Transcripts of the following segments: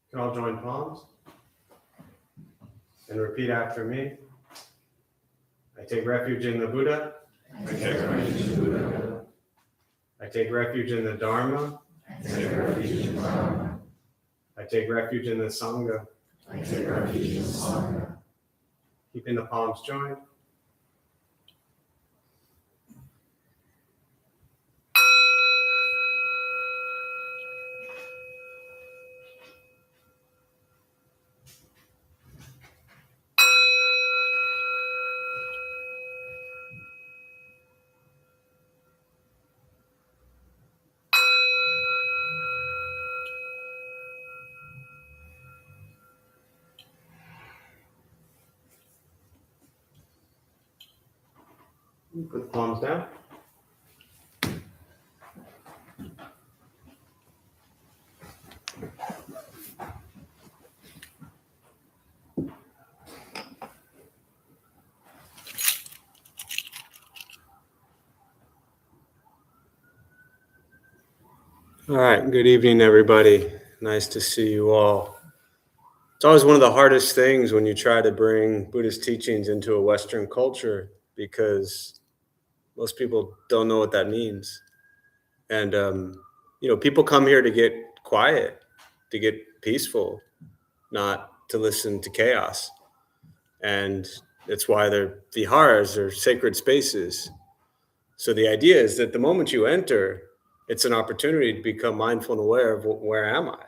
You can all join palms and repeat after me. I take refuge in the Buddha. I take refuge in the Buddha. I take refuge in the Dharma. I take refuge in the Dharma. I take refuge in the Sangha. I take refuge in the Sangha. Keeping the palms joined. Put the palms down. All right, good evening, everybody. Nice to see you all. It's always one of the hardest things when you try to bring Buddhist teachings into a Western culture because most people don't know what that means. And, people come here to get quiet, to get peaceful, not to listen to chaos. And it's why they're viharas or sacred spaces. So the idea is that the moment you enter, it's an opportunity to become mindful and aware of where am I?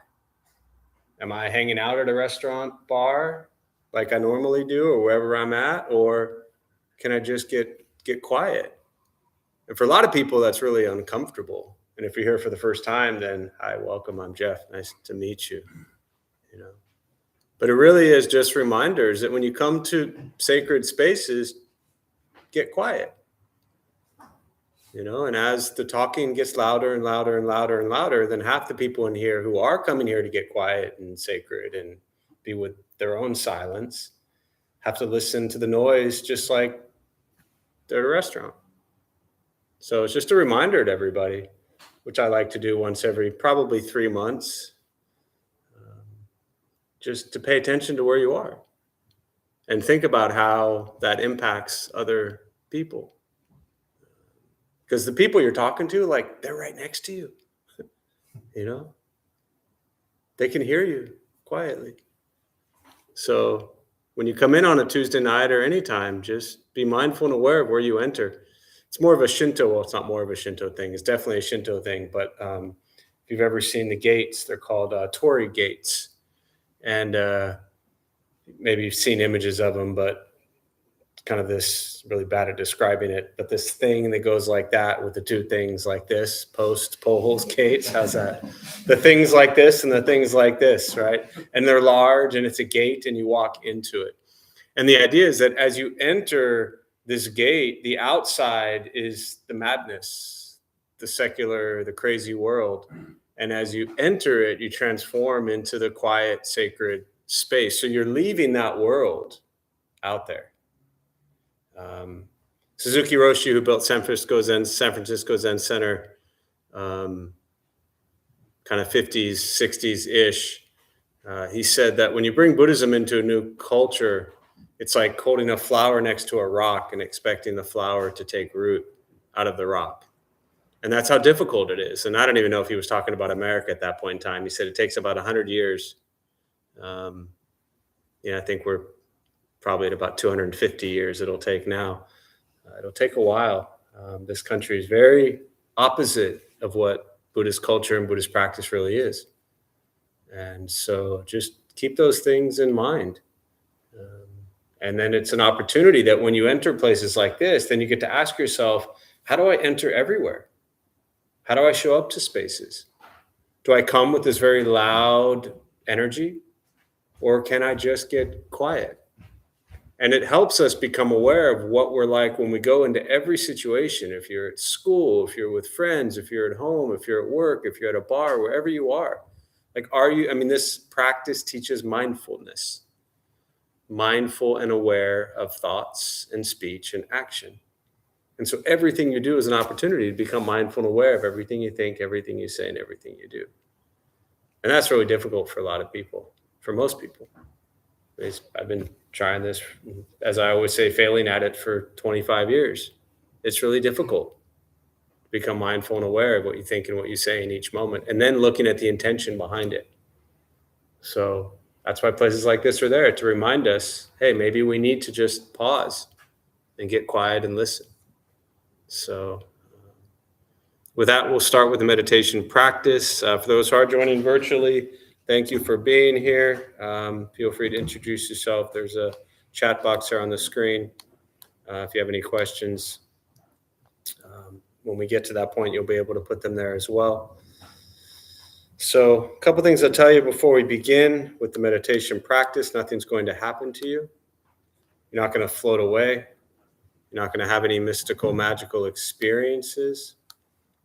Am I hanging out at a restaurant bar like I normally do or wherever I'm at? Or can I just get quiet? And for a lot of people, that's really uncomfortable. And if you're here for the first time, then hi, welcome. I'm Jeff. Nice to meet you. But it really is just reminders that when you come to sacred spaces, get quiet. And as the talking gets louder and louder and louder and louder, then half the people in here who are coming here to get quiet and sacred and be with their own silence have to listen to the noise just like they're at a restaurant. So it's just a reminder to everybody, which I like to do once every probably 3 months, just to pay attention to where you are and think about how that impacts other people. Because the people you're talking to, like, they're right next to you, They can hear you quietly. So when you come in on a Tuesday night or anytime, just be mindful and aware of where you enter. It's more of a Shinto, well, it's not more of a Shinto thing. It's definitely a Shinto thing. But if you've ever seen the gates, they're called torii gates. And maybe you've seen images of them, but kind of this, really bad at describing it, but this thing that goes like that with the two things like this, post, poles, gates, how's that? The things like this and the things like this, right? And they're large and it's a gate and you walk into it. And the idea is that as you enter this gate, the outside is the madness, the secular, the crazy world. And as you enter it, you transform into the quiet, sacred space. So you're leaving that world out there. Suzuki Roshi, who built San Francisco Zen Center, kind of 50s, 60s-ish, he said that when you bring Buddhism into a new culture, it's like holding a flower next to a rock and expecting the flower to take root out of the rock. And that's how difficult it is. And I don't even know if he was talking about America at that point in time. He said it takes about 100 years. I think we're probably at about 250 years it'll take now. It'll take a while. This country is very opposite of what Buddhist culture and Buddhist practice really is. And so just keep those things in mind. And then it's an opportunity that when you enter places like this, then you get to ask yourself, how do I enter everywhere? How do I show up to spaces? Do I come with this very loud energy? Or can I just get quiet? And it helps us become aware of what we're like when we go into every situation. If you're at school, if you're with friends, if you're at home, if you're at work, if you're at a bar, wherever you are. This practice teaches mindfulness. Mindful and aware of thoughts and speech and action. And so everything you do is an opportunity to become mindful and aware of everything you think, everything you say, and everything you do. And that's really difficult for a lot of people, for most people. I've been trying this, as I always say, failing at it for 25 years. It's really difficult to become mindful and aware of what you think and what you say in each moment, and then looking at the intention behind it. So that's why places like this are there, to remind us, hey, maybe we need to just pause and get quiet and listen. So with that, we'll start with the meditation practice. For those who are joining virtually, thank you for being here. Feel free to introduce yourself. There's a chat box there on the screen. If you have any questions, when we get to that point, you'll be able to put them there as well. So a couple things I'll tell you before we begin with the meditation practice. Nothing's going to happen to you. You're not going to float away. You're not going to have any mystical, magical experiences.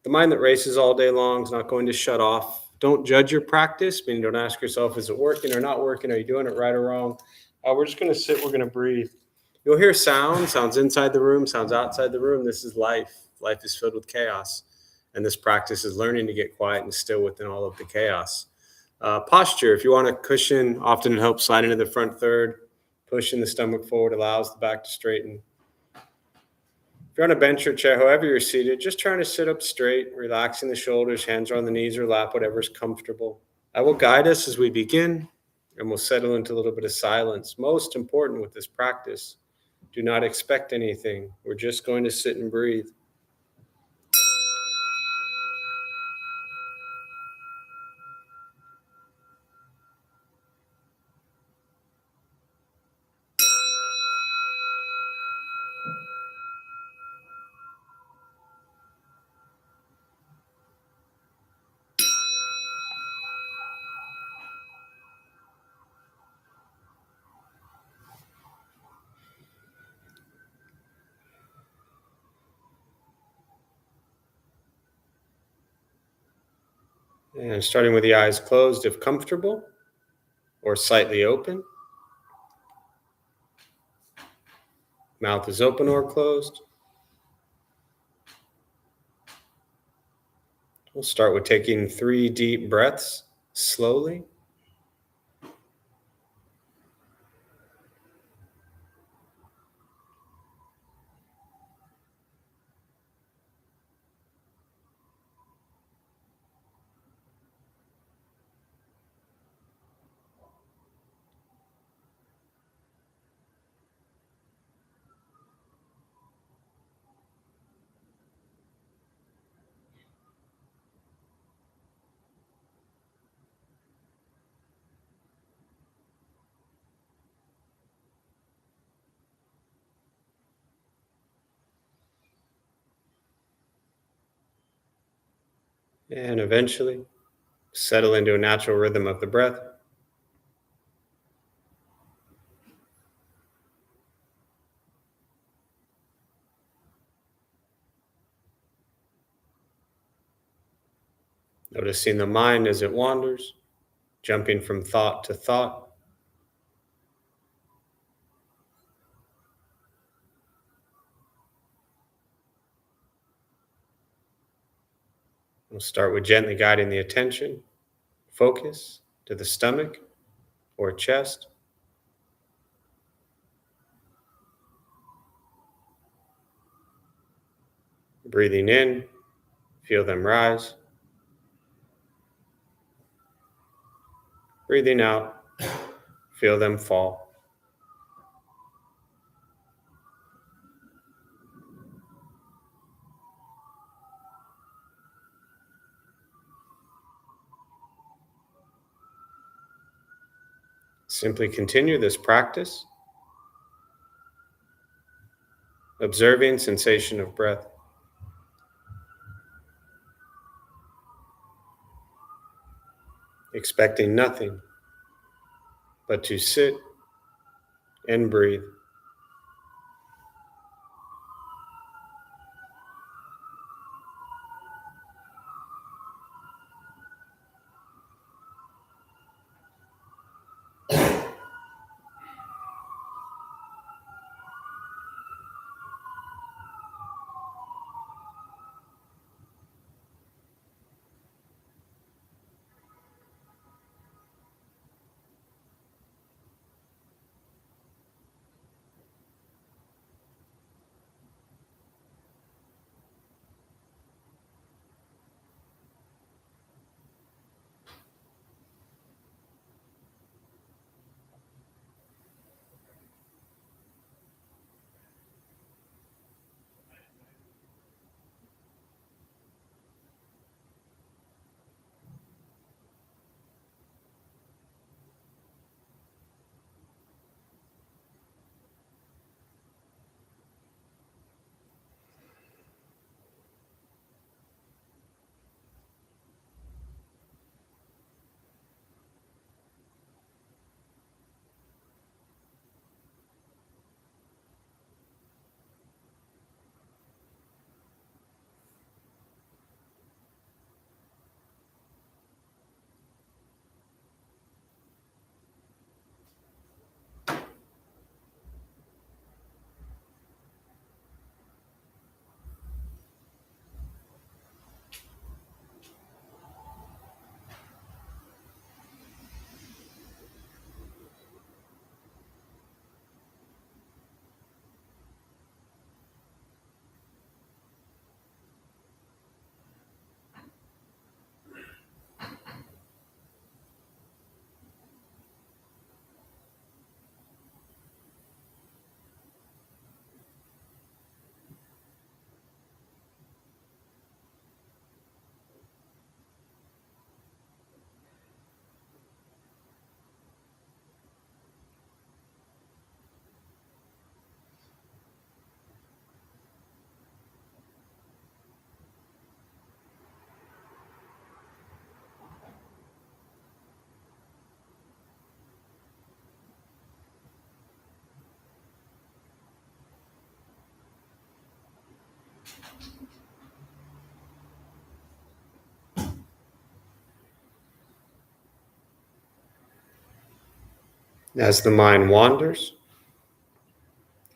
The mind that races all day long is not going to shut off. Don't judge your practice, meaning don't ask yourself, is it working or not working? Are you doing it right or wrong? We're just going to sit. We're going to breathe. You'll hear sounds inside the room, sounds outside the room. This is life. Life is filled with chaos. And this practice is learning to get quiet and still within all of the chaos. Posture, if you want a cushion, often it helps slide into the front third. Pushing the stomach forward allows the back to straighten. If you're on a bench or chair, however you're seated, just trying to sit up straight, relaxing the shoulders, hands are on the knees or lap, whatever's comfortable. I will guide us as we begin, and we'll settle into a little bit of silence. Most important with this practice, do not expect anything. We're just going to sit and breathe. And starting with the eyes closed if comfortable, or slightly open. Mouth is open or closed. We'll start with taking 3 deep breaths slowly. And eventually settle into a natural rhythm of the breath. Noticing the mind as it wanders, jumping from thought to thought. We'll start with gently guiding the attention, focus to the stomach or chest. Breathing in, feel them rise. Breathing out, feel them fall. Simply continue this practice, observing sensation of breath. Expecting nothing but to sit and breathe. As the mind wanders,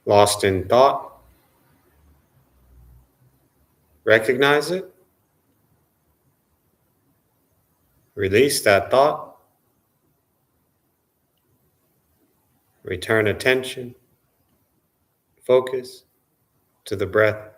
lost in thought, recognize it, release that thought, return attention, focus to the breath.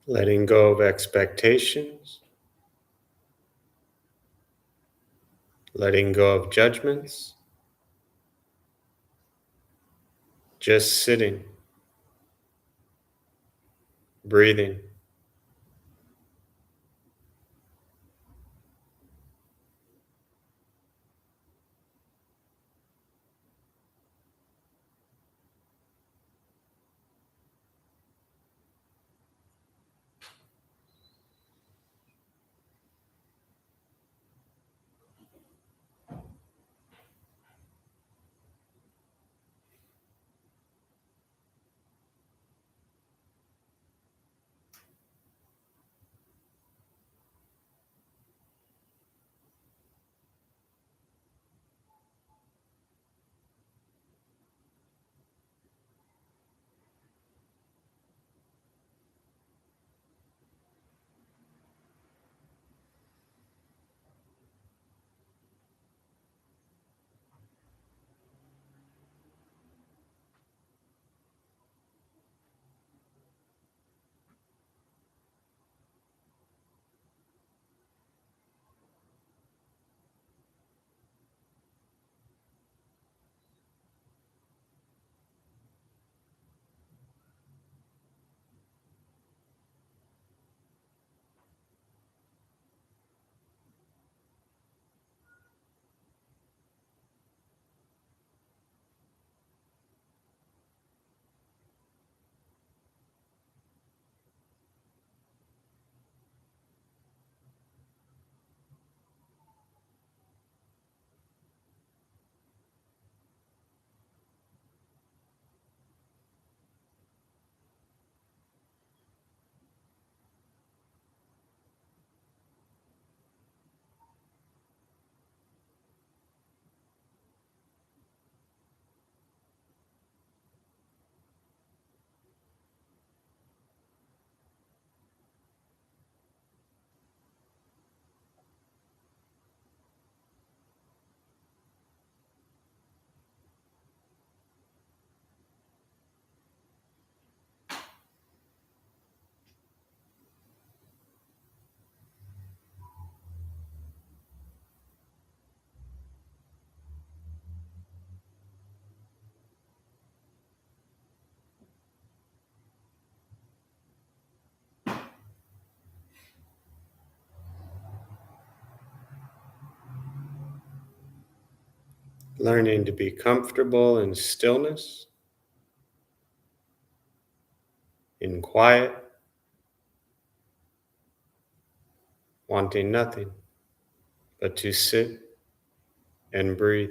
Letting go of expectations, letting go of judgments, just sitting, breathing. learning to be comfortable in stillness, in quiet, wanting nothing but to sit and breathe.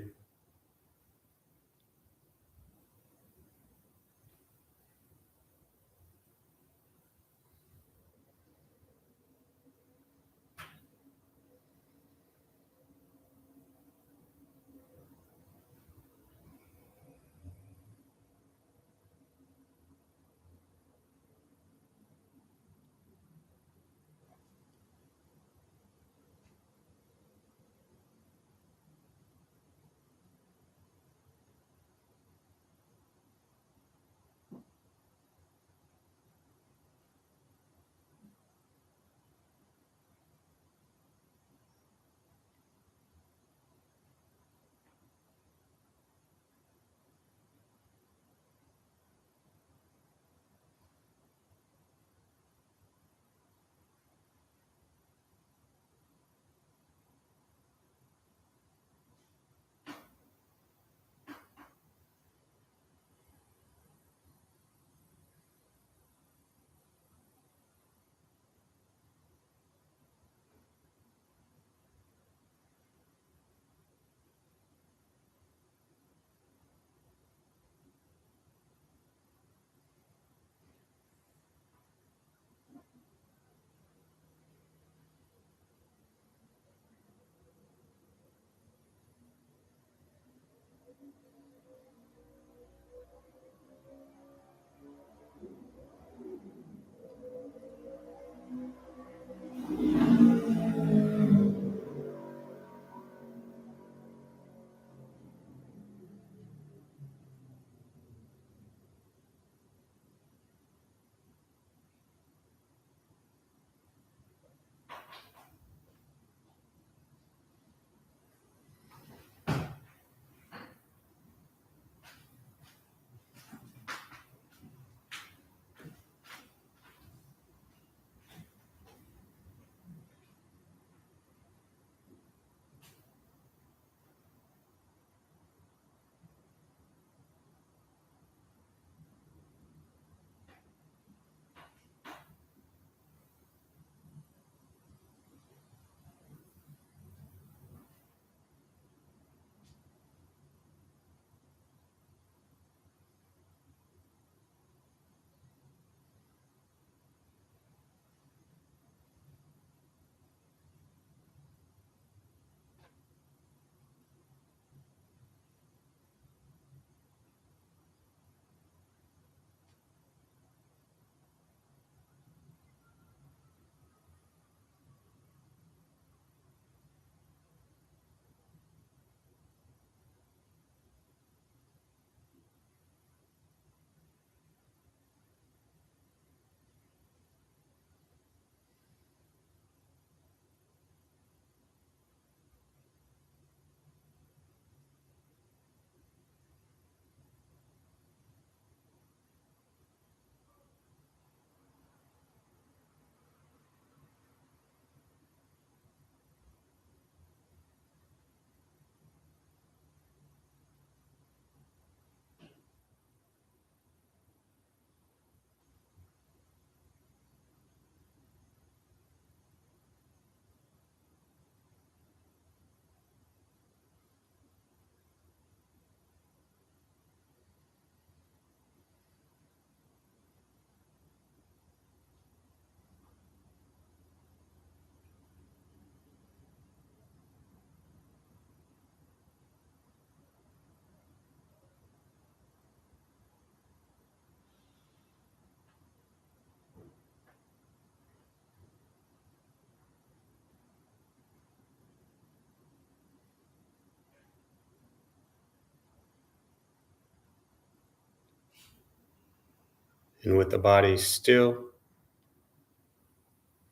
And with the body still,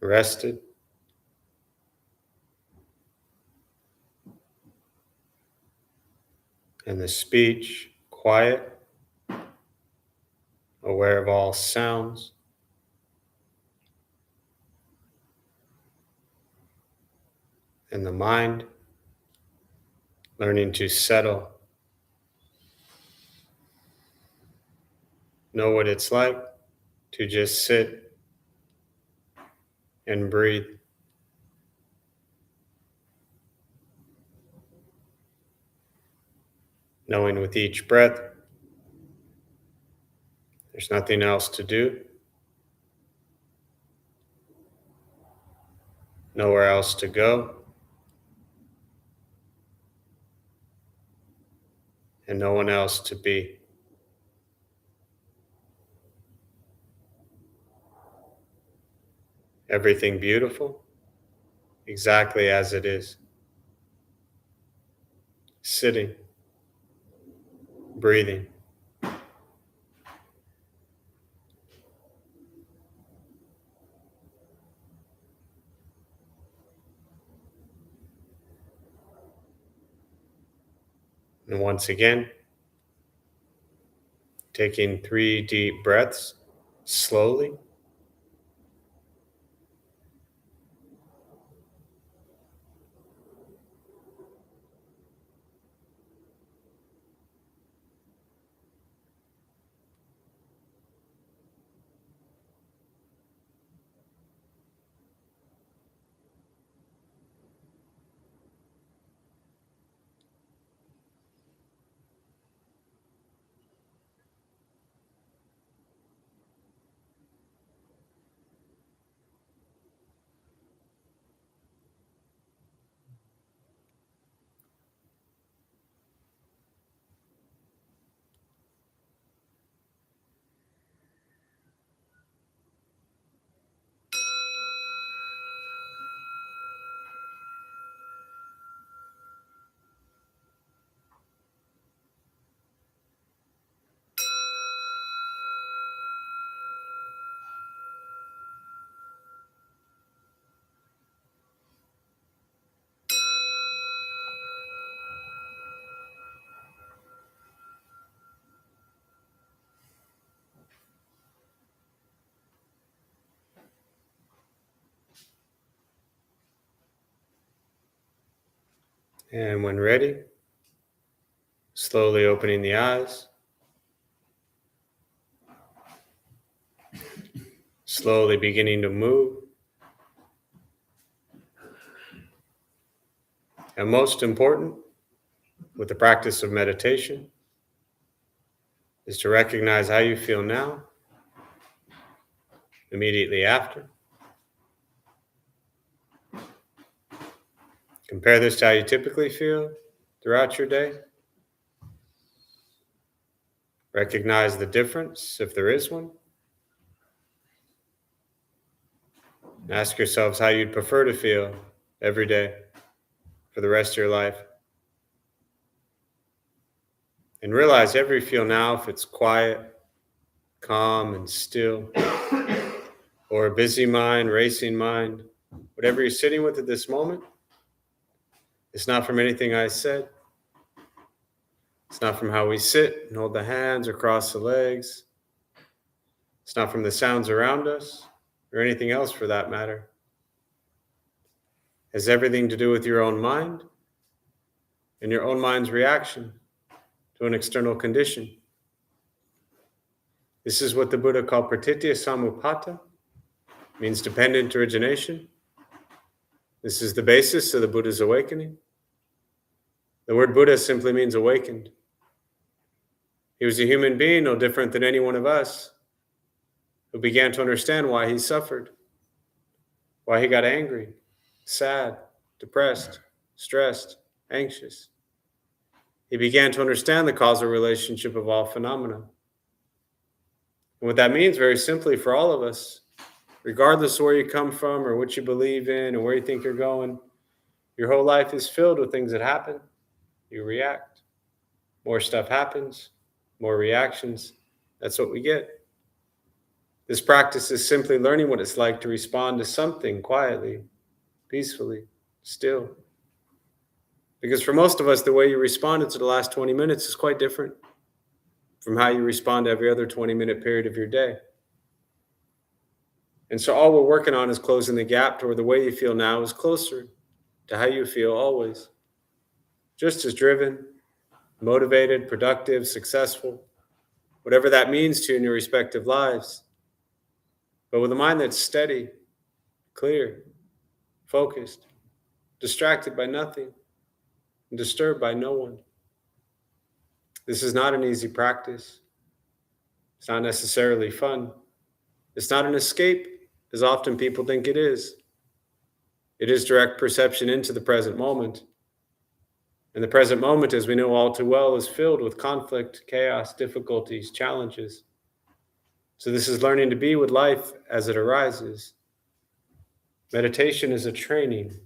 rested, and the speech quiet, aware of all sounds, and the mind learning to settle Know what it's like to just sit and breathe. Knowing with each breath, there's nothing else to do, nowhere else to go, and no one else to be. Everything beautiful, exactly as it is. Sitting, breathing. And once again, taking 3 deep breaths slowly. And when ready, slowly opening the eyes, slowly beginning to move, and most important, with the practice of meditation, is to recognize how you feel now, immediately after. Compare this to how you typically feel throughout your day. Recognize the difference, if there is one. And ask yourselves how you'd prefer to feel every day for the rest of your life. And realize every feel now, if it's quiet, calm, and still, or a busy mind, racing mind, whatever you're sitting with at this moment, it's not from anything I said. It's not from how we sit and hold the hands or cross the legs. It's not from the sounds around us or anything else for that matter. It has everything to do with your own mind and your own mind's reaction to an external condition. This is what the Buddha called pratitya samuppada, means dependent origination. This is the basis of the Buddha's awakening. The word Buddha simply means awakened. He was a human being, no different than any one of us, who began to understand why he suffered, why he got angry, sad, depressed, stressed, anxious. He began to understand the causal relationship of all phenomena. And what that means, very simply, for all of us, regardless of where you come from or what you believe in or where you think you're going, your whole life is filled with things that happen. You react. More stuff happens, more reactions. That's what we get. This practice is simply learning what it's like to respond to something quietly, peacefully, still. Because for most of us, the way you responded to the last 20 minutes is quite different from how you respond to every other 20-minute period of your day. And so all we're working on is closing the gap to where the way you feel now is closer to how you feel always. Just as driven, motivated, productive, successful, whatever that means to you in your respective lives. But with a mind that's steady, clear, focused, distracted by nothing, and disturbed by no one. This is not an easy practice. It's not necessarily fun. It's not an escape, as often people think it is. It is direct perception into the present moment. And the present moment, as we know all too well, is filled with conflict, chaos, difficulties, challenges. So this is learning to be with life as it arises. Meditation is a training.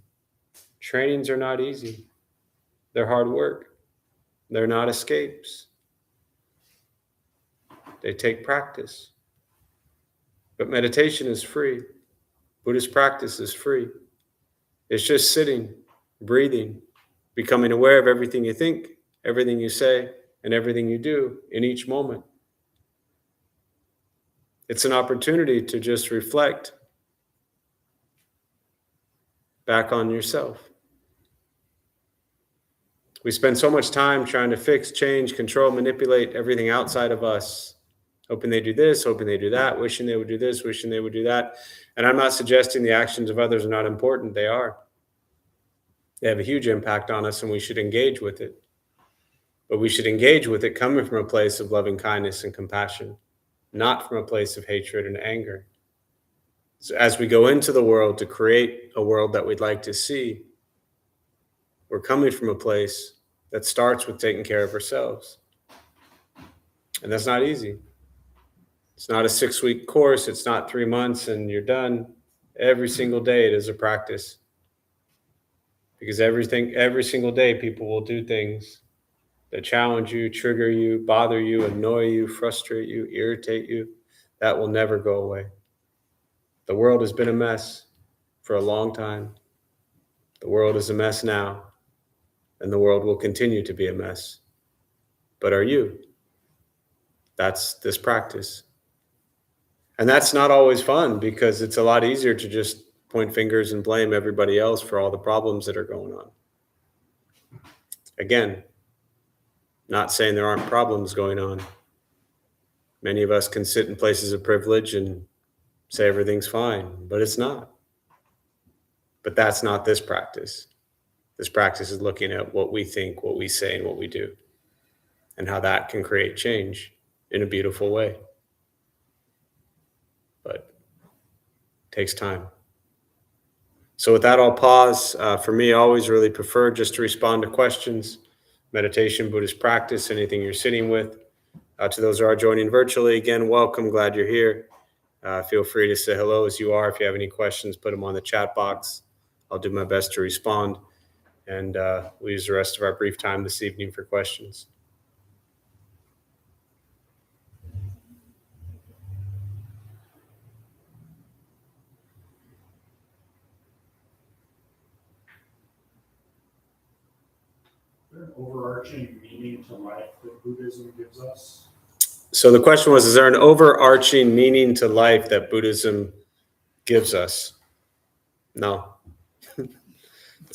Trainings are not easy. They're hard work. They're not escapes. They take practice. But meditation is free. Buddhist practice is free. It's just sitting, breathing, becoming aware of everything you think, everything you say, and everything you do in each moment. It's an opportunity to just reflect back on yourself. We spend so much time trying to fix, change, control, manipulate everything outside of us, hoping they do this, hoping they do that, wishing they would do this, wishing they would do that. And I'm not suggesting the actions of others are not important. They are. They have a huge impact on us, and we should engage with it. But we should engage with it coming from a place of loving kindness and compassion, not from a place of hatred and anger. So as we go into the world to create a world that we'd like to see, we're coming from a place that starts with taking care of ourselves. And that's not easy. It's not a 6-week course. It's not 3 months and you're done. Every single day it is a practice. Because every single day people will do things that challenge you, trigger you, bother you, annoy you, frustrate you, irritate you. That will never go away. The world has been a mess for a long time. The world is a mess now, and the world will continue to be a mess. But are you? That's this practice. And that's not always fun, because it's a lot easier to just point fingers and blame everybody else for all the problems that are going on. Again, not saying there aren't problems going on. Many of us can sit in places of privilege and say everything's fine, but it's not. But that's not this practice. This practice is looking at what we think, what we say, and what we do, and how that can create change in a beautiful way. But it takes time. So with that, I'll pause. For me, I always really prefer just to respond to questions, meditation, Buddhist practice, anything you're sitting with. To those who are joining virtually, again, welcome. Glad you're here. Feel free to say hello as you are. If you have any questions, put them on the chat box. I'll do my best to respond. And we'll use the rest of our brief time this evening for questions. Is there an overarching meaning to life that Buddhism gives us? So the question was, is there an overarching meaning to life that Buddhism gives us? No.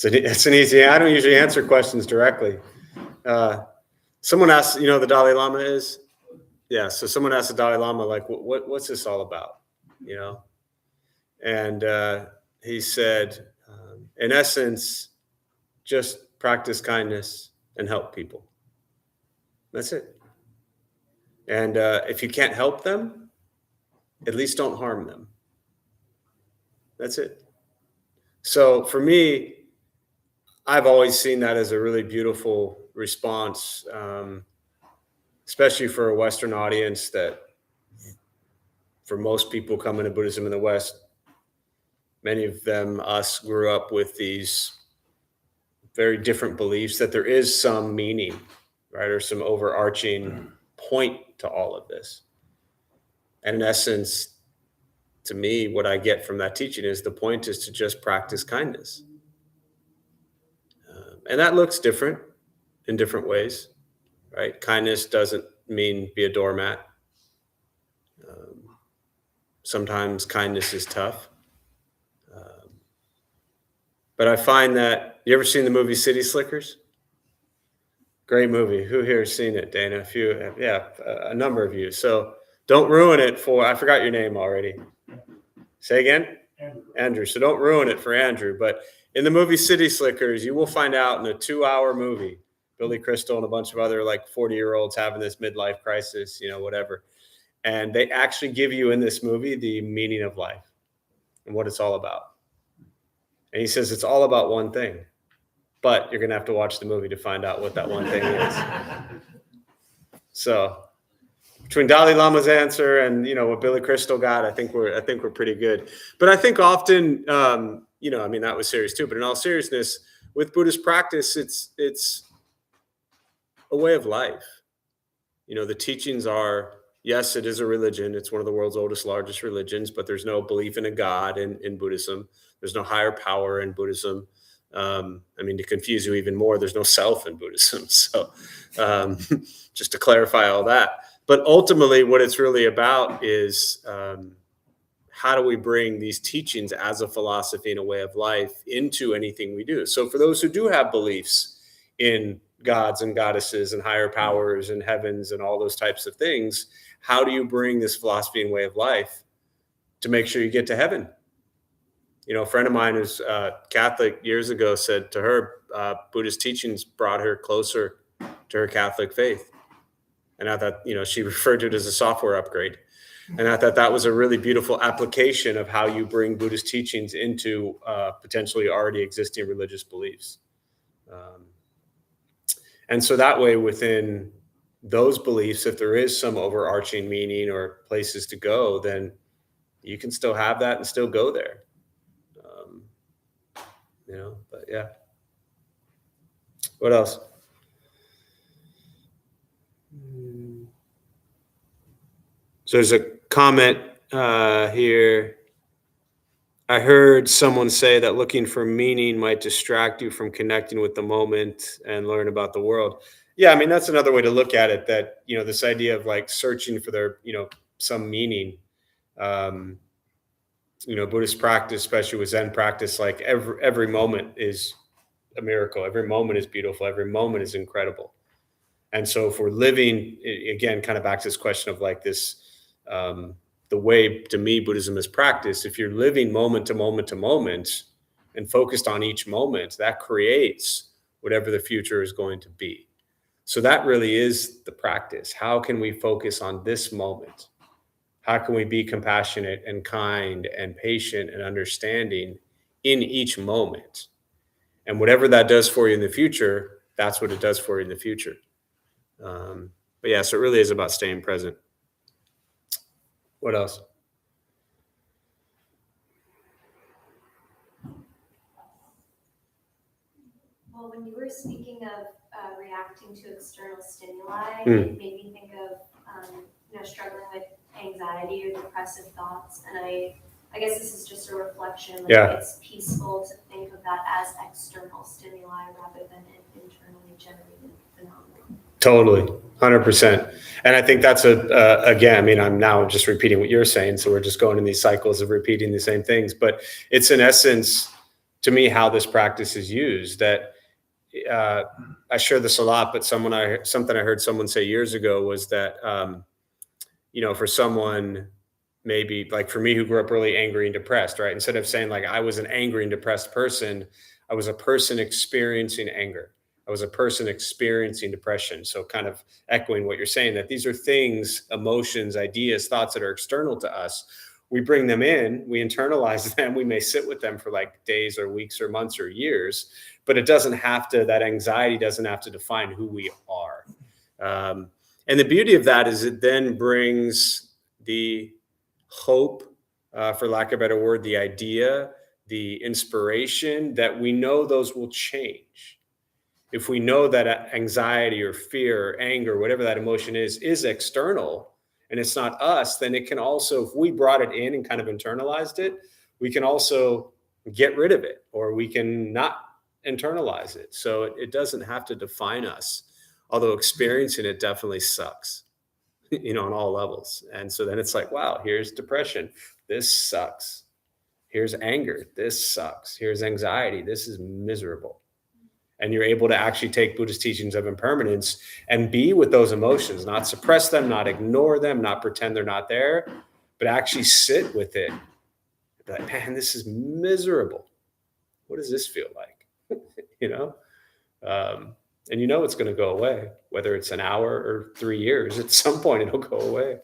It's an easy, I don't usually answer questions directly. Someone asked, the Dalai Lama is? Yeah, so someone asked the Dalai Lama, like, what's this all about? And he said, in essence, just practice kindness and help people. That's it. And if you can't help them, at least don't harm them. That's it. So for me, I've always seen that as a really beautiful response, especially for a Western audience that for most people coming to Buddhism in the West, many of them, us, grew up with these very different beliefs that there is some meaning, right, or some overarching point to all of this. And in essence, to me, what I get from that teaching is the point is to just practice kindness. And that looks different in different ways, right? Kindness doesn't mean be a doormat. Sometimes kindness is tough. But I find that, you ever seen the movie City Slickers? Great movie. Who here has seen it? Dana? A few, yeah, a number of you. So don't ruin it for, I forgot your name already. Say again? Andrew. So don't ruin it for Andrew. But in the movie City Slickers, you will find out in a 2-hour movie, Billy Crystal and a bunch of other like 40-year-olds having this midlife crisis, whatever. And they actually give you in this movie the meaning of life and what it's all about. And he says it's all about one thing, but you're going to have to watch the movie to find out what that one thing is. So between Dalai Lama's answer and what Billy Crystal got, I think we're pretty good. But I think often, that was serious too. But in all seriousness, with Buddhist practice, it's a way of life. The teachings are, yes, it is a religion. It's one of the world's largest religions. But there's no belief in a God in Buddhism. There's no higher power in Buddhism. To confuse you even more, there's no self in Buddhism. So just to clarify all that. But ultimately, what it's really about is how do we bring these teachings as a philosophy and a way of life into anything we do? So for those who do have beliefs in gods and goddesses and higher powers and heavens and all those types of things, how do you bring this philosophy and way of life to make sure you get to heaven? A friend of mine who's Catholic years ago said to her, Buddhist teachings brought her closer to her Catholic faith. And I thought, she referred to it as a software upgrade. And I thought that was a really beautiful application of how you bring Buddhist teachings into potentially already existing religious beliefs. And so that way, within those beliefs, if there is some overarching meaning or places to go, then you can still have that and still go there. But yeah. What else? So there's a comment here. I heard someone say that looking for meaning might distract you from connecting with the moment and learn about the world. Yeah, that's another way to look at it, that, this idea of like searching for their, some meaning. Buddhist practice, especially with Zen practice, like every moment is a miracle. Every moment is beautiful. Every moment is incredible. And so if we're living, again, kind of back to this question of like this, the way to me Buddhism is practiced, if you're living moment to moment to moment and focused on each moment, that creates whatever the future is going to be. So that really is the practice. How can we focus on this moment? How can we be compassionate and kind and patient and understanding in each moment? And whatever that does for you in the future, that's what it does for you in the future. But yeah, so it really is about staying present. What else? Well, when you were speaking of reacting to external stimuli, it made me think of struggling with anxiety or depressive thoughts, and I guess this is just a reflection. It's peaceful to think of that as external stimuli rather than an internally generated phenomenon. Totally, 100%. And I think that's again, I'm now just repeating what you're saying, so we're just going in these cycles of repeating the same things. But it's in essence, to me, how this practice is used. That I share this a lot, but something I heard someone say years ago was that for someone, maybe like for me who grew up really angry and depressed, right? Instead of saying like I was an angry and depressed person, I was a person experiencing anger. I was a person experiencing depression. So kind of echoing what you're saying, that these are things, emotions, ideas, thoughts that are external to us. We bring them in, we internalize them, we may sit with them for like days or weeks or months or years, but it doesn't have to, that anxiety doesn't have to define who we are. And the beauty of that is it then brings the hope, for lack of a better word, the idea, the inspiration that we know those will change. If we know that anxiety or fear or anger, whatever that emotion is external and it's not us, then it can also, if we brought it in and kind of internalized it, we can also get rid of it, or we can not internalize it. So it doesn't have to define us, although experiencing it definitely sucks, on all levels. And so then it's like, wow, here's depression. This sucks. Here's anger. This sucks. Here's anxiety. This is miserable. And you're able to actually take Buddhist teachings of impermanence and be with those emotions, not suppress them, not ignore them, not pretend they're not there, but actually sit with it. Be like, man, this is miserable. What does this feel like? And it's going to go away, whether it's an hour or 3 years. At some point, it'll go away.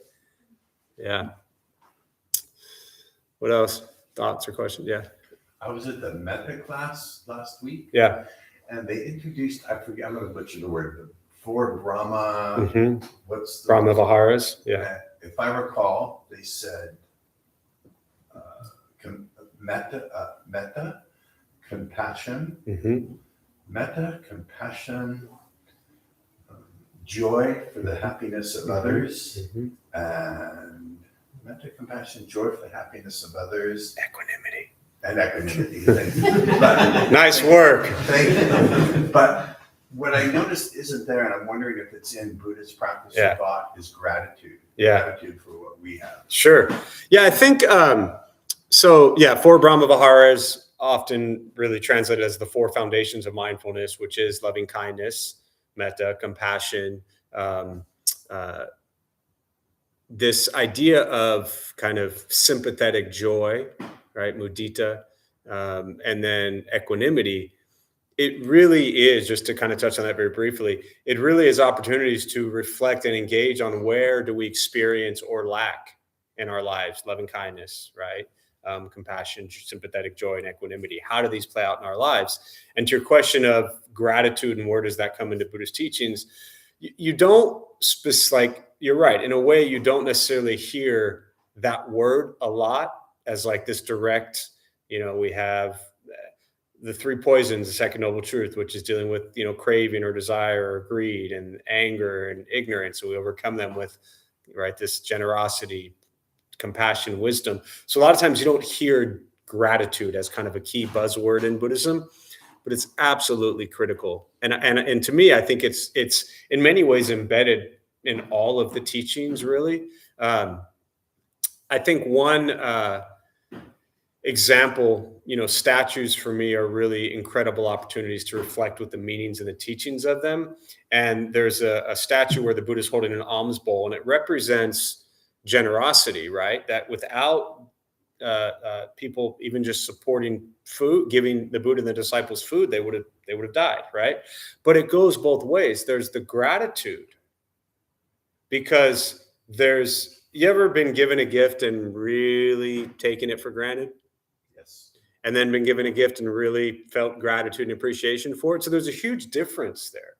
Yeah. What else? Thoughts or questions? Yeah. I was at the Metta class last week. Yeah. And they introduced, I forget, I'm going to butcher the word, the 4 Brahma, what's the Brahma Viharas? Yeah. If I recall, they said metta, compassion, metta, compassion, joy for the happiness of others, and metta, compassion, joy for the happiness of others. Equanimity. And equanimity. Thank you. But, nice work. Thank you. But what I noticed isn't there, and I'm wondering if it's in Buddhist practice of thought, is gratitude. Yeah. Gratitude for what we have. Sure. Yeah, I think, 4 Brahma Viharas, often really translated as the 4 foundations of mindfulness, which is loving kindness, metta, compassion, this idea of kind of sympathetic joy, right? Mudita, and then equanimity. It really is, just to kind of touch on that very briefly, it really is opportunities to reflect and engage on where do we experience or lack in our lives, loving kindness, right? Compassion, sympathetic joy, and equanimity. How do these play out in our lives? And to your question of gratitude and where does that come into Buddhist teachings, you don't, you're right. In a way, you don't necessarily hear that word a lot as like this direct, we have the 3 poisons, the second noble truth, which is dealing with, craving or desire or greed and anger and ignorance. So we overcome them with, right, this generosity, compassion, wisdom. So a lot of times you don't hear gratitude as kind of a key buzzword in Buddhism, but it's absolutely critical. And to me, I think it's in many ways embedded in all of the teachings, really. I think one example, statues for me are really incredible opportunities to reflect with the meanings and the teachings of them. And there's a statue where the Buddha is holding an alms bowl, and it represents generosity, right? That without people even just supporting food, giving the Buddha and the disciples food, they would have died, right? But it goes both ways. There's the gratitude, because you ever been given a gift and really taken it for granted? Yes. And then been given a gift and really felt gratitude and appreciation for it. So there's a huge difference there.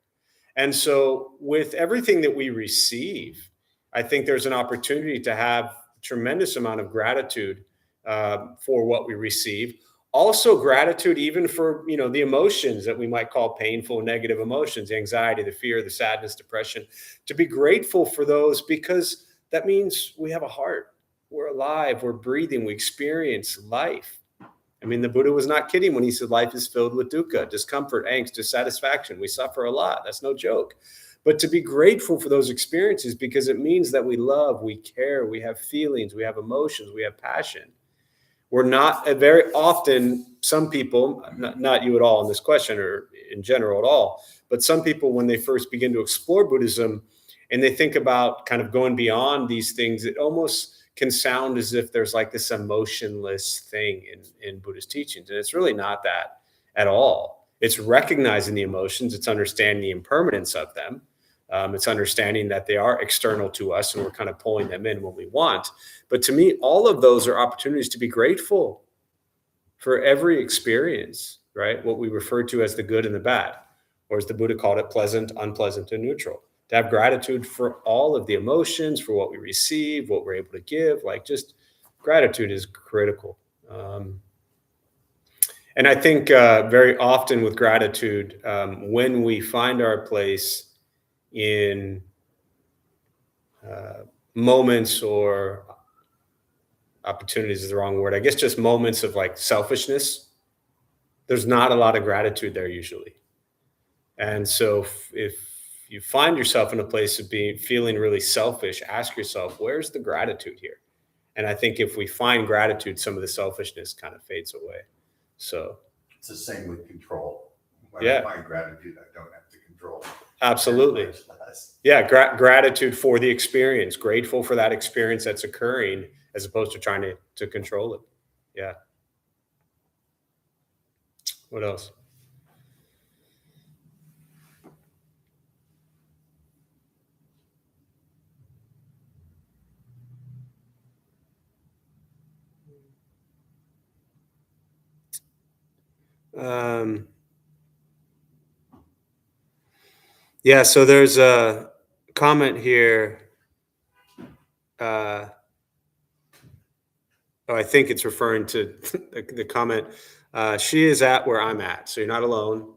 And so with everything that we receive, I think there's an opportunity to have a tremendous amount of gratitude for what we receive. Also gratitude even for, the emotions that we might call painful, negative emotions, the anxiety, the fear, the sadness, depression, to be grateful for those, because that means we have a heart. We're alive, we're breathing, we experience life. I mean, the Buddha was not kidding when he said life is filled with dukkha, discomfort, angst, dissatisfaction. We suffer a lot. That's no joke. But to be grateful for those experiences, because it means that we love, we care, we have feelings, we have emotions, we have passion. We're not very often, some people, not you at all in this question or in general at all, but some people, when they first begin to explore Buddhism and they think about kind of going beyond these things, it almost can sound as if there's like this emotionless thing in Buddhist teachings. And it's really not that at all. It's recognizing the emotions. It's understanding the impermanence of them. It's understanding that they are external to us and we're kind of pulling them in when we want. But to me, all of those are opportunities to be grateful for every experience, right? What we refer to as the good and the bad, or as the Buddha called it, pleasant, unpleasant, and neutral. To have gratitude for all of the emotions, for what we receive, what we're able to give, like just gratitude is critical. And I think very often with gratitude, when we find our place in moments, or opportunities is the wrong word, I guess just moments of like selfishness, there's not a lot of gratitude there usually. And so if you find yourself in a place of feeling really selfish, ask yourself, where's the gratitude here? And I think if we find gratitude, some of the selfishness kind of fades away. So it's the same with control. when Yeah. I find gratitude, I don't have to control. Absolutely. Much less. Yeah, gratitude for the experience, grateful for that experience that's occurring, as opposed to trying to control it. Yeah. What else? Yeah, so there's a comment here. I think it's referring to the comment. She is at where I'm at, so you're not alone.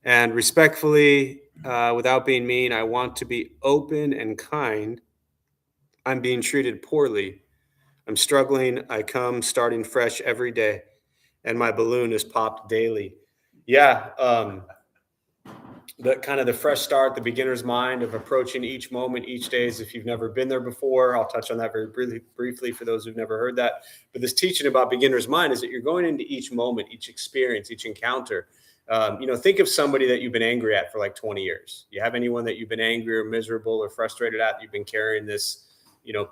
And respectfully, without being mean, I want to be open and kind. I'm being treated poorly. I'm struggling. I come starting fresh every day, and my balloon is popped daily. Yeah, the kind of the fresh start, the beginner's mind of approaching each moment, each day, as if you've never been there before. I'll touch on that very briefly for those who've never heard that. But this teaching about beginner's mind is that you're going into each moment, each experience, each encounter. Think of somebody that you've been angry at for like 20 years. You have anyone that you've been angry or miserable or frustrated at? You've been carrying this,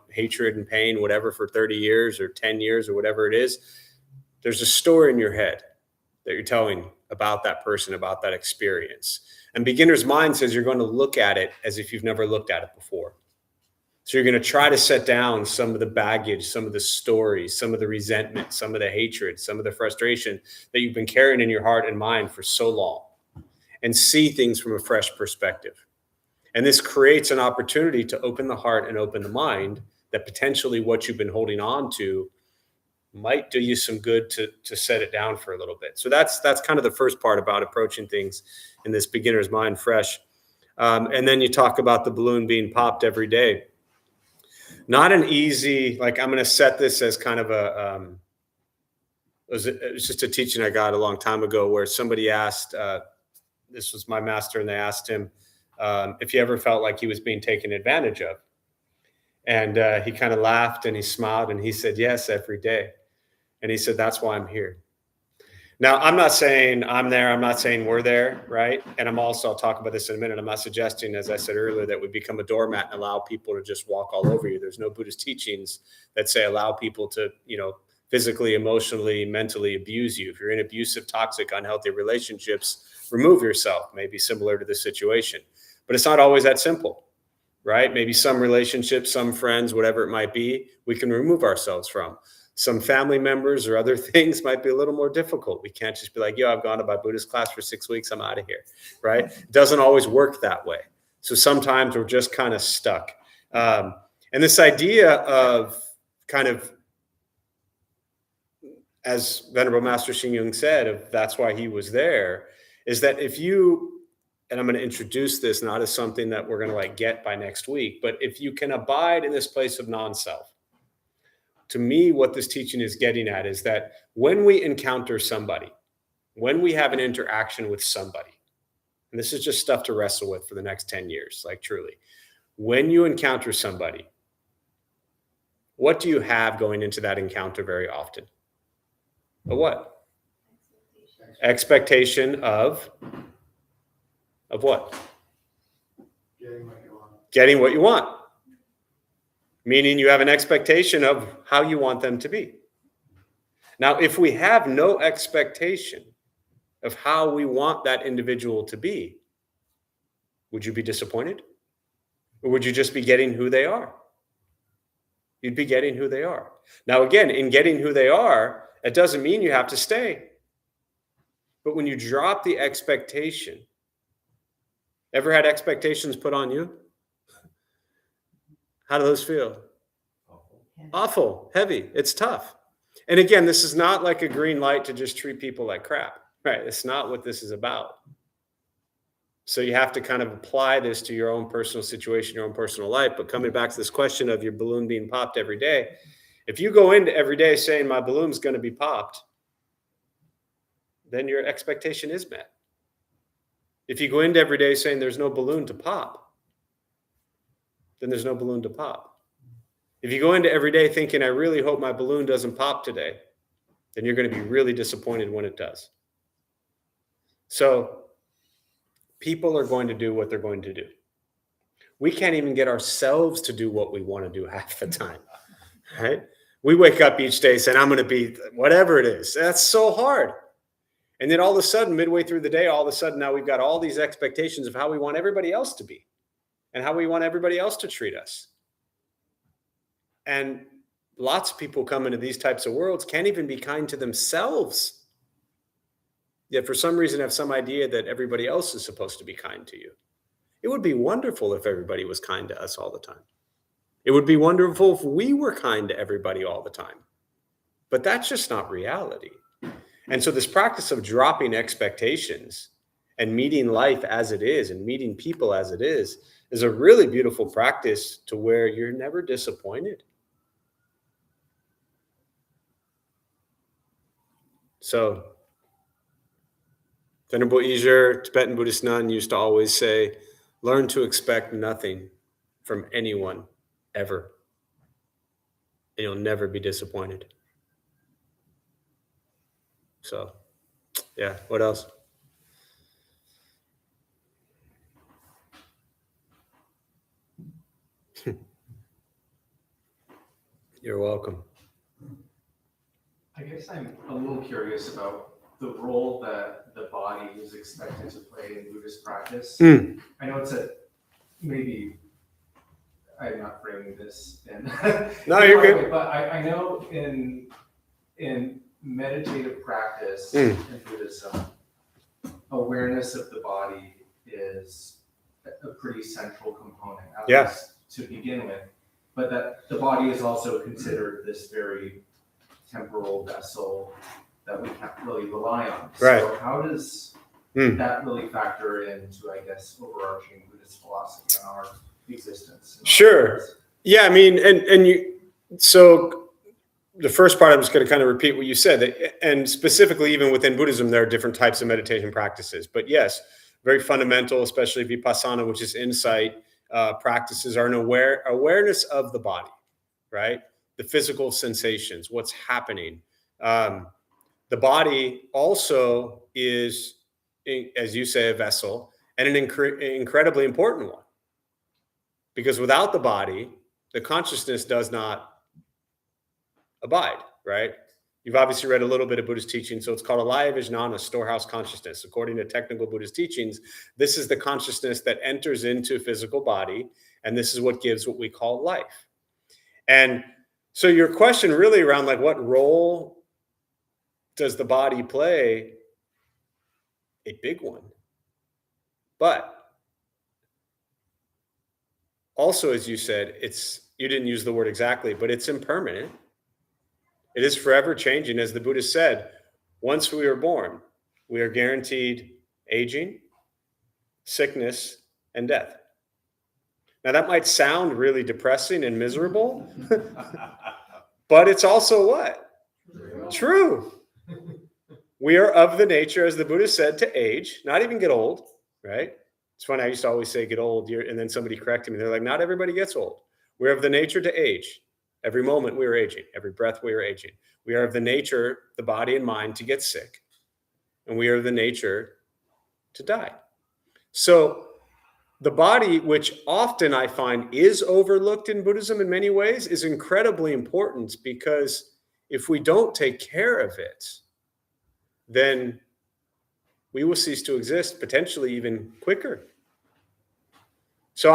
hatred and pain, whatever, for 30 years or 10 years or whatever it is. There's a story in your head that you're telling about that person, about that experience. And beginner's mind says you're going to look at it as if you've never looked at it before. So you're going to try to set down some of the baggage, some of the stories, some of the resentment, some of the hatred, some of the frustration that you've been carrying in your heart and mind for so long, and see things from a fresh perspective. And this creates an opportunity to open the heart and open the mind, that potentially what you've been holding on to might do you some good to set it down for a little bit. So that's kind of the first part about approaching things in this beginner's mind fresh. And then you talk about the balloon being popped every day. Not an easy, I'm going to set this as kind of it was just a teaching I got a long time ago, where somebody asked, this was my master, and they asked him if he ever felt like he was being taken advantage of. And he kind of laughed and he smiled and he said, yes, every day. And he said, that's why I'm here. Now, I'm not saying I'm there. I'm not saying we're there, right? And I'll talk about this in a minute. I'm not suggesting, as I said earlier, that we become a doormat and allow people to just walk all over you. There's no Buddhist teachings that say allow people to, physically, emotionally, mentally abuse you. If you're in abusive, toxic, unhealthy relationships, remove yourself, maybe similar to this situation. But it's not always that simple, right? Maybe some relationships, some friends, whatever it might be, we can remove ourselves from. Some family members or other things might be a little more difficult. We can't just be like, I've gone to my Buddhist class for 6 weeks, I'm out of here, right? It doesn't always work that way. So sometimes we're just kind of stuck. And this idea of kind of, as Venerable Master Xing Yun said, that's why he was there, is that if you, and I'm going to introduce this not as something that we're going to get by next week, but if you can abide in this place of non-self, to me, what this teaching is getting at is that when we encounter somebody, when we have an interaction with somebody, and this is just stuff to wrestle with for the next 10 years, truly, when you encounter somebody, what do you have going into that encounter very often? A what? Expectation of what? Getting what you want. Meaning you have an expectation of how you want them to be. Now, if we have no expectation of how we want that individual to be, would you be disappointed? Or would you just be getting who they are? You'd be getting who they are. Now, again, in getting who they are, it doesn't mean you have to stay. But when you drop the expectation, ever had expectations put on you? How do those feel? Awful, heavy, it's tough. And again, this is not like a green light to just treat people like crap, right? It's not what this is about. So you have to kind of apply this to your own personal situation, your own personal life. But coming back to this question of your balloon being popped every day, if you go into every day saying my balloon's going to be popped, then your expectation is met. If you go into every day saying there's no balloon to pop, then there's no balloon to pop. If you go into every day thinking, I really hope my balloon doesn't pop today, then you're going to be really disappointed when it does. So people are going to do what they're going to do. We can't even get ourselves to do what we want to do half the time, right? We wake up each day saying, I'm going to be whatever it is. That's so hard. And then all of a sudden, midway through the day, all of a sudden now we've got all these expectations of how we want everybody else to be and how we want everybody else to treat us. And lots of people come into these types of worlds can't even be kind to themselves. Yet for some reason have some idea that everybody else is supposed to be kind to you. It would be wonderful if everybody was kind to us all the time. It would be wonderful if we were kind to everybody all the time. But that's just not reality. And so this practice of dropping expectations and meeting life as it is and meeting people as it is a really beautiful practice to where you're never disappointed. So Venerable Isur, Tibetan Buddhist nun, used to always say, learn to expect nothing from anyone ever, and you'll never be disappointed. So, yeah, what else? You're welcome. I guess I'm a little curious about the role that the body is expected to play in Buddhist practice. I know it's maybe I'm not framing this in No, you're good. But I know in meditative practice in Buddhism, awareness of the body is a pretty central component, at least to begin with. But that the body is also considered this very temporal vessel that we can't really rely on. Right. So how does that really factor into, I guess, overarching Buddhist philosophy on our existence? Sure. Yeah, I mean, and you, so the first part, I'm just going to kind of repeat what you said, and specifically even within Buddhism, there are different types of meditation practices. But yes, very fundamental, especially Vipassana, which is insight practices, are an awareness of the body, right? The physical sensations, what's happening. The body also is, as you say, a vessel, and an incredibly important one. Because without the body, the consciousness does not abide, right? You've obviously read a little bit of Buddhist teaching, so it's called alaya vijnana, storehouse consciousness. According to technical Buddhist teachings, this is the consciousness that enters into physical body, and this is what gives what we call life. And so your question really around like what role does the body play? A big one. But also, as you said, you didn't use the word exactly, but it's impermanent. It is forever changing. As the Buddha said, once we are born, we are guaranteed aging, sickness, and death. Now that might sound really depressing and miserable, but it's also what? True. We are of the nature, as the Buddha said, to age, not even get old, right? It's funny, I used to always say get old, and then somebody corrected me. They're like, not everybody gets old. We're of the nature to age. Every moment we are aging. Every breath we are aging. We are of the nature, the body and mind, to get sick. And we are of the nature to die. So the body, which often I find is overlooked in Buddhism in many ways, is incredibly important, because if we don't take care of it, then we will cease to exist, potentially even quicker. So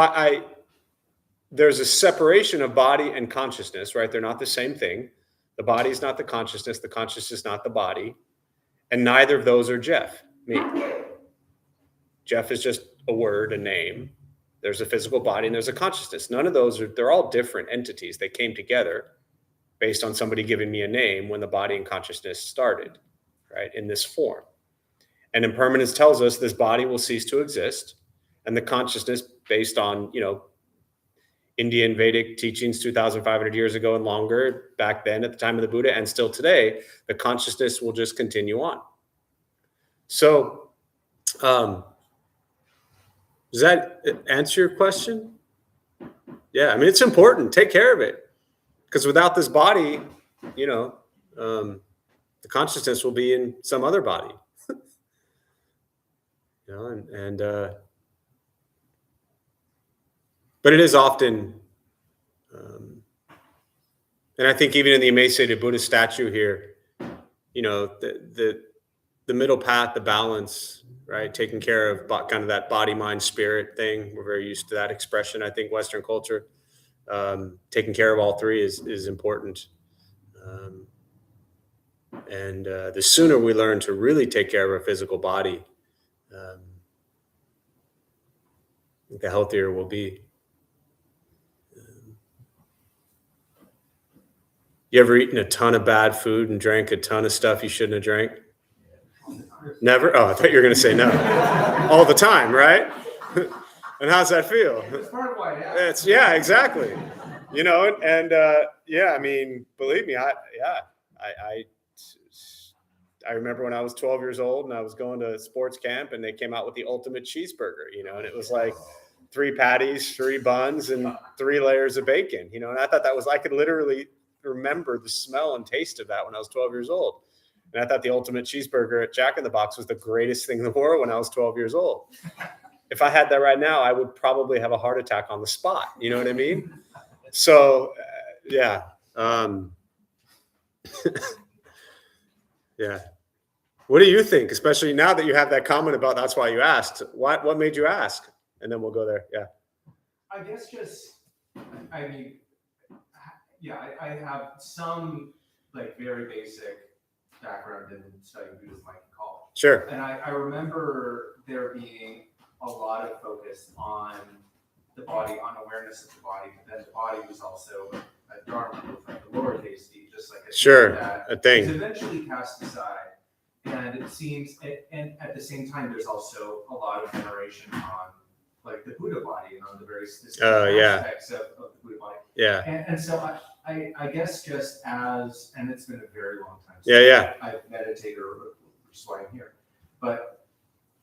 there's a separation of body and consciousness, right? They're not the same thing. The body is not the consciousness is not the body. And neither of those are Jeff, me. Jeff is just a word, a name. There's a physical body and there's a consciousness. None of those they're all different entities. They came together based on somebody giving me a name when the body and consciousness started, right? In this form. And impermanence tells us this body will cease to exist. And the consciousness, based on, Indian Vedic teachings 2,500 years ago and longer, back then at the time of the Buddha and still today, the consciousness will just continue on. So, does that answer your question? Yeah, I mean, it's important. Take care of it. Because without this body, the consciousness will be in some other body. You know, but it is often, and I think even in the emaciated Buddha statue here, you know, the middle path, the balance, right? Taking care of kind of that body, mind, spirit thing. We're very used to that expression. I think Western culture, taking care of all three is important. And the sooner we learn to really take care of our physical body, the healthier we'll be. You ever eaten a ton of bad food and drank a ton of stuff you shouldn't have drank? Never? Oh, I thought you were going to say no. All the time, right? And how's that feel? It's part of why I asked. It's, yeah, exactly. You know, and yeah, I mean, believe me, I remember when I was 12 years old and I was going to sports camp and they came out with the ultimate cheeseburger, you know, and it was like 3 patties, 3 buns, and 3 layers of bacon, you know, and I thought that was, I could literally remember the smell and taste of that when I was 12 years old. And I thought the ultimate cheeseburger at Jack in the Box was the greatest thing in the world when I was 12 years old. If I had that right now, I would probably have a heart attack on the spot. You know what I mean? So, yeah. Yeah. What do you think? Especially now that you have that comment about that's why you asked. What made you ask? And then we'll go there. Yeah. I guess just, I mean, yeah, I have some like very basic background in studying Buddhism like in college. Sure. And I remember there being a lot of focus on the body, on awareness of the body, but then the body was also a Dharma, like the lowercase d, just like a sure, that a thing. is eventually cast aside. And it seems, and at the same time, there's also a lot of veneration on like the Buddha body and on the very specific aspects of the Buddha body. Yeah. And so I guess just as, and it's been a very long time since I've meditated, which is why I'm here, but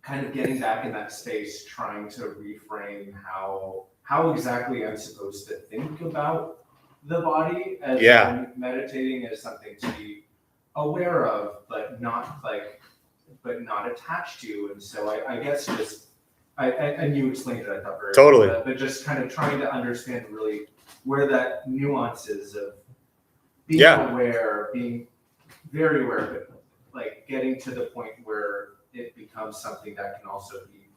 kind of getting back in that space, trying to reframe how exactly I'm supposed to think about the body as I'm meditating as something to be aware of, but not attached to. And so I guess just, and you explained it, I thought very totally well, but just kind of trying to understand really where that nuance is of being aware, being very aware, but like getting to the point where it becomes something that can also be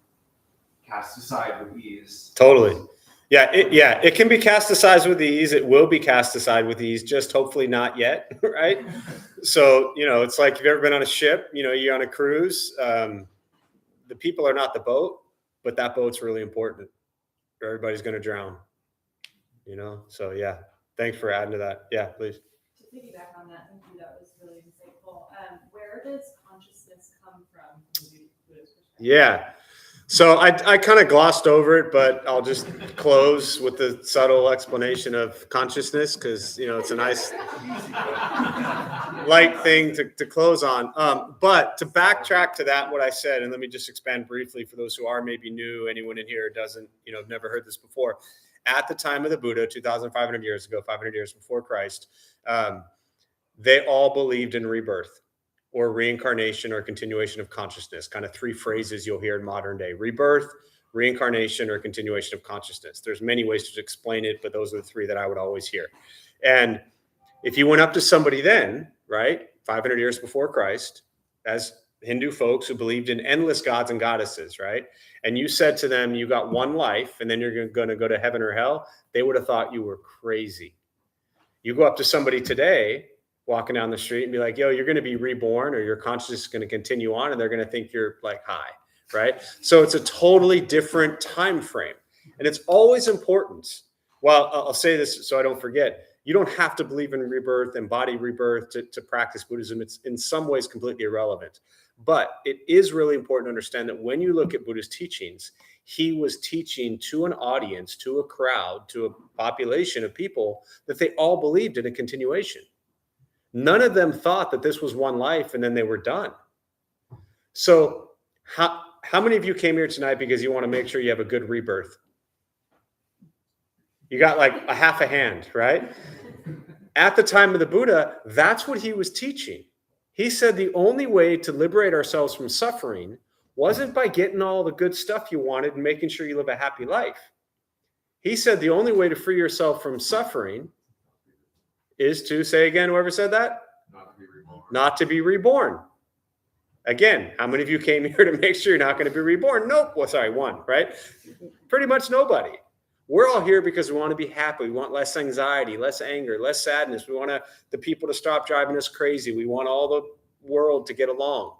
cast aside with ease. Totally. Yeah, it can be cast aside with ease. It will be cast aside with ease, just hopefully not yet, right? So, you know, it's like, if you've ever been on a ship, you know, you're on a cruise, the people are not the boat, but that boat's really important. Everybody's going to drown, you know? So, yeah, thanks for adding to that. Yeah, please. To piggyback on that, thank you, that was really insightful. Where does consciousness come from the Buddhist perspective? Yeah. So I kind of glossed over it, but I'll just close with the subtle explanation of consciousness, because, you know, it's a nice light thing to close on. But to backtrack to that, what I said, and let me just expand briefly for those who are maybe new, anyone in here doesn't, you know, never heard this before. At the time of the Buddha, 2,500 years ago, 500 years before Christ, they all believed in rebirth, or reincarnation, or continuation of consciousness. Kind of 3 phrases you'll hear in modern day: rebirth, reincarnation, or continuation of consciousness. There's many ways to explain it, but those are the 3 that I would always hear. And if you went up to somebody then, right, 500 years before Christ, as Hindu folks who believed in endless gods and goddesses, right, and you said to them, you got one life and then you're going to go to heaven or hell, they would have thought you were crazy. You go up to somebody today walking down the street and be like, yo, you're going to be reborn, or your consciousness is going to continue on, and they're going to think you're like high, right? So it's a totally different time frame. And it's always important. Well, I'll say this so I don't forget. You don't have to believe in rebirth and body rebirth to practice Buddhism. It's in some ways completely irrelevant. But it is really important to understand that when you look at Buddhist teachings, he was teaching to an audience, to a crowd, to a population of people that they all believed in a continuation. None of them thought that this was one life and then they were done. So how many of you came here tonight because you want to make sure you have a good rebirth? You got like a half a hand, right? At the time of the Buddha, that's what he was teaching. He said the only way to liberate ourselves from suffering wasn't by getting all the good stuff you wanted and making sure you live a happy life. He said the only way to free yourself from suffering is to, say again, whoever said that? Not to be reborn. Not to be reborn. Again, how many of you came here to make sure you're not going to be reborn? Nope. Well, sorry, one, right? Pretty much nobody. We're all here because we want to be happy. We want less anxiety, less anger, less sadness. We want the people to stop driving us crazy. We want all the world to get along.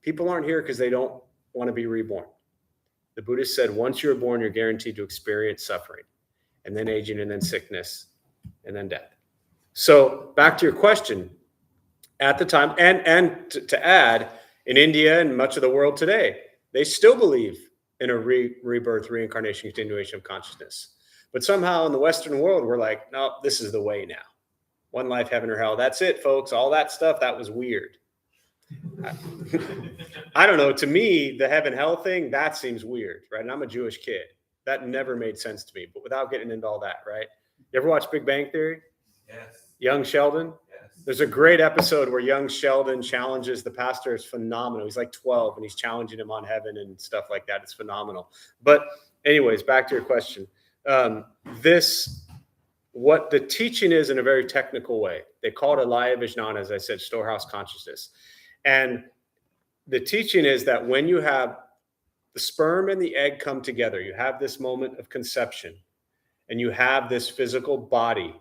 People aren't here because they don't want to be reborn. The Buddhist said, once you're born, you're guaranteed to experience suffering, and then aging, and then sickness, and then death. So back to your question, at the time, and to add, in India and much of the world today, they still believe in a rebirth, reincarnation, continuation of consciousness. But somehow in the Western world, we're like, no, this is the way now. One life, heaven or hell. That's it, folks. All that stuff, that was weird. I don't know. To me, the heaven hell thing, that seems weird, right? And I'm a Jewish kid. That never made sense to me. But without getting into all that, right? You ever watch Big Bang Theory? Yes. Young Sheldon? Yes. There's a great episode where young Sheldon challenges the pastor. It's phenomenal. He's like 12 and he's challenging him on heaven and stuff like that. It's phenomenal. But anyways, back to your question. What the teaching is in a very technical way. They call it alaya vijnana, as I said, storehouse consciousness. And the teaching is that when you have the sperm and the egg come together, you have this moment of conception, and you have this physical body,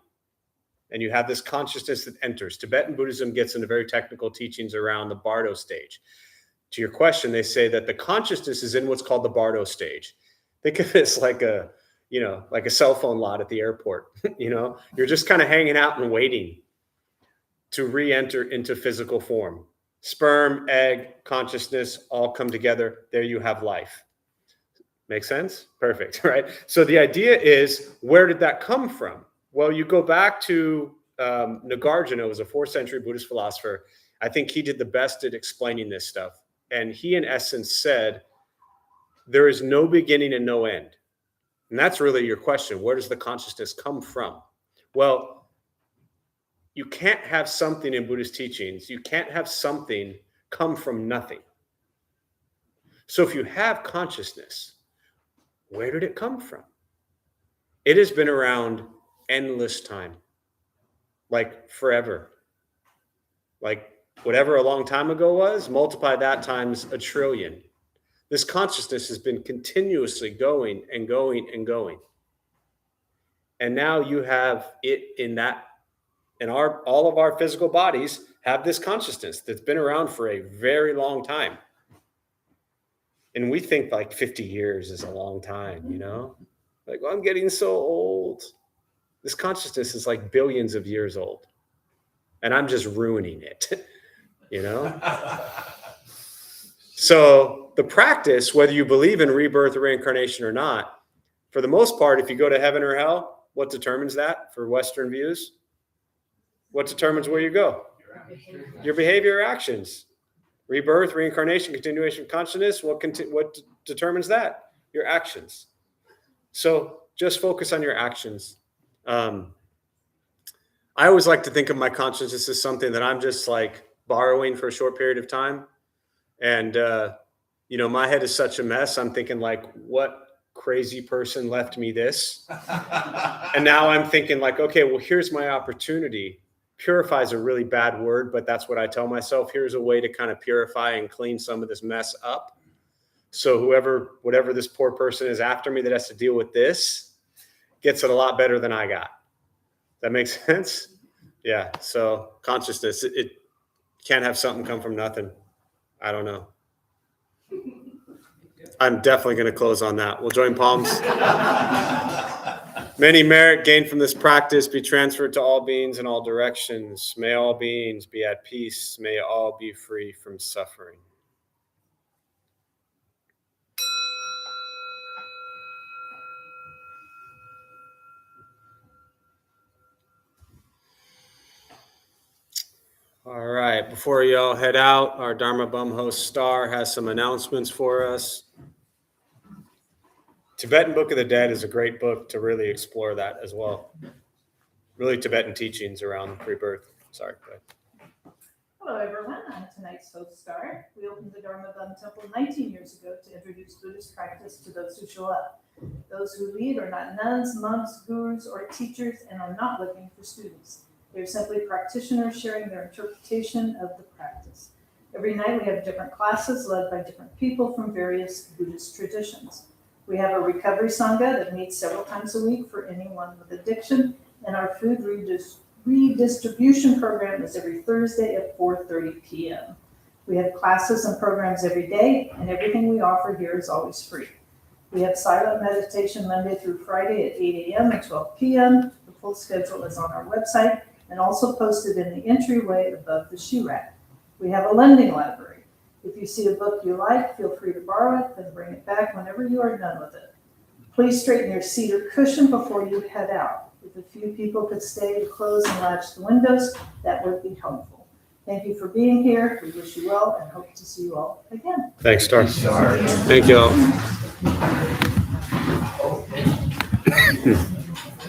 and you have this consciousness that enters. Tibetan Buddhism gets into very technical teachings around the Bardo stage. To your question, they say that the consciousness is in what's called the Bardo stage. Think of this like a cell phone lot at the airport. You're just kind of hanging out and waiting to re-enter into physical form. Sperm, egg, consciousness all come together. There you have life. Make sense? Perfect, right? So the idea is, where did that come from? Well, you go back to Nagarjuna, was a 4th century Buddhist philosopher. I think he did the best at explaining this stuff. And he, in essence, said, there is no beginning and no end. And that's really your question. Where does the consciousness come from? Well, you can't have something in Buddhist teachings. You can't have something come from nothing. So if you have consciousness, where did it come from? It has been around endless time, like forever. Like whatever a long time ago was, multiply that times 1 trillion. This consciousness has been continuously going and going and going. And now you have it in that, and all of our physical bodies have this consciousness that's been around for a very long time. And we think like 50 years is a long time, Like, well, I'm getting so old. This consciousness is like billions of years old. And I'm just ruining it, So the practice, whether you believe in rebirth or reincarnation or not, for the most part, if you go to heaven or hell, what determines that for Western views? What determines where you go? Your behavior or actions. Rebirth, reincarnation, continuation of consciousness, what determines that? Your actions. So just focus on your actions. I always like to think of my consciousness as something that I'm just like borrowing for a short period of time. And, my head is such a mess. I'm thinking like, what crazy person left me this? And now I'm thinking like, okay, well, here's my opportunity. Purify is a really bad word, but that's what I tell myself. Here's a way to kind of purify and clean some of this mess up. So whatever this poor person is after me that has to deal with this gets it a lot better than I got. That makes sense? Yeah. So consciousness, it can't have something come from nothing. I don't know. I'm definitely going to close on that. We'll join palms. Many merit gained from this practice be transferred to all beings in all directions. May all beings be at peace. May all be free from suffering. All right, before y'all head out, our Dharma Bum host Star has some announcements for us. Tibetan Book of the Dead is a great book to really explore that as well. Really Tibetan teachings around rebirth. Sorry, go ahead. Hello, everyone. I'm tonight's host star. We opened the Dharma Bum Temple 19 years ago to introduce Buddhist practice to those who show up. Those who lead are not nuns, monks, gurus, or teachers and are not looking for students. They're simply practitioners sharing their interpretation of the practice. Every night we have different classes led by different people from various Buddhist traditions. We have a recovery sangha that meets several times a week for anyone with addiction, and our food redistribution program is every Thursday at 4:30 p.m. We have classes and programs every day, and everything we offer here is always free. We have silent meditation Monday through Friday at 8 a.m. and 12 p.m. The full schedule is on our website and also posted in the entryway above the shoe rack. We have a lending library. If you see a book you like, feel free to borrow it, then bring it back whenever you are done with it. Please straighten your seat or cushion before you head out. If a few people could stay and close and latch the windows, that would be helpful. Thank you for being here. We wish you well and hope to see you all again. Thanks, Star. Thank you all.